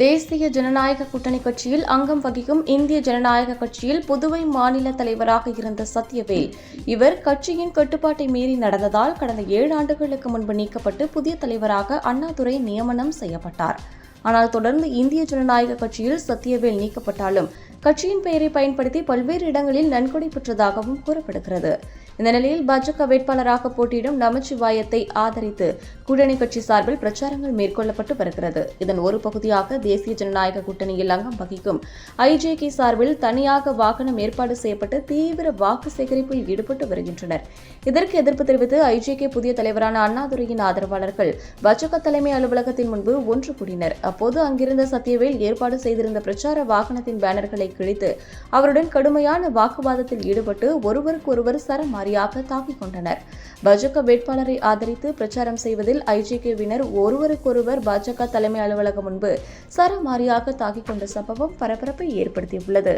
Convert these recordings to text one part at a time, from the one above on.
தேசிய ஜனநாயக கூட்டணி கட்சியில் அங்கம் வகிக்கும் இந்திய ஜனநாயக கட்சியில் புதுவை மாநில தலைவராக இருந்த சத்யவேல் இவர் கட்சியின் கட்டுப்பாட்டை மீறி நடந்ததால் கடந்த 7 ஆண்டுகளுக்கு முன்பு நீக்கப்பட்டு புதிய தலைவராக அண்ணாதுரை நியமனம் செய்யப்பட்டார். ஆனால் தொடர்ந்து இந்திய ஜனநாயக கட்சியில் சத்யவேல் நீக்கப்பட்டாலும் கட்சியின் பெயரை பயன்படுத்தி பல்வேறு இடங்களில் நன்கொடை பெற்றதாகவும் கூறப்படுகிறது. இந்த நிலையில் பாஜக வேட்பாளராக போட்டியிடும் நமச்சிவாயத்தை ஆதரித்து கூட்டணி கட்சி சார்பில் பிரச்சாரங்கள் மேற்கொள்ளப்பட்டு வருகிறது. இதன் ஒரு பகுதியாக தேசிய ஜனநாயக கூட்டணியில் அங்கம் வகிக்கும் ஐஜேகே சார்பில் தனியாக வாகனம் ஏற்பாடு செய்யப்பட்டு தீவிர வாக்கு சேகரிப்பில் ஈடுபட்டு வருகின்றனர். இதற்கு எதிர்ப்பு தெரிவித்து ஐஜேகே புதிய தலைவரான அண்ணாதுரையின் ஆதரவாளர்கள் பாஜக தலைமை அலுவலகத்தின் முன்பு ஒன்று கூடினர். அப்போது அங்கிருந்த சத்யவேல் ஏற்பாடு செய்திருந்த பிரச்சார வாகனத்தின் பேனர்களை கிழித்து அவருடன் கடுமையான வாக்குவாதத்தில் ஈடுபட்டு ஒருவருக்கொருவர் சரமாரியாக தாக்கிக் கொண்டனர். பாஜக வேட்பாளரை ஆதரித்து பிரச்சாரம் செய்வதில் ஐஜேகேவினர் ஒருவருக்கொருவர் பாஜக தலைமை அலுவலகம் முன்பு சரமாரியாக தாக்கிக் கொண்ட சம்பவம் பரபரப்பை ஏற்படுத்தியுள்ளது.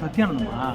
சத்யானந்தமா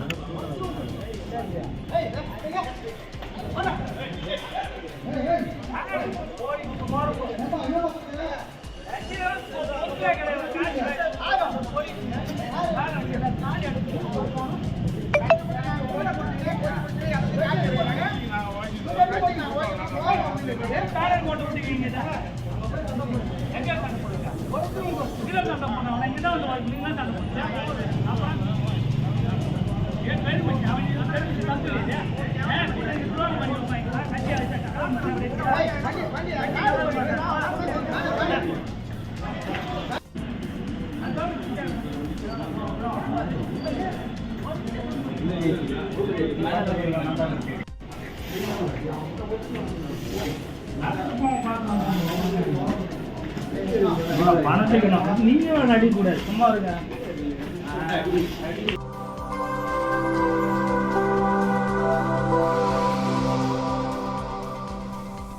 பணத்துக்கு நீங்க நடிக்கூடாது சும்மா இருங்க.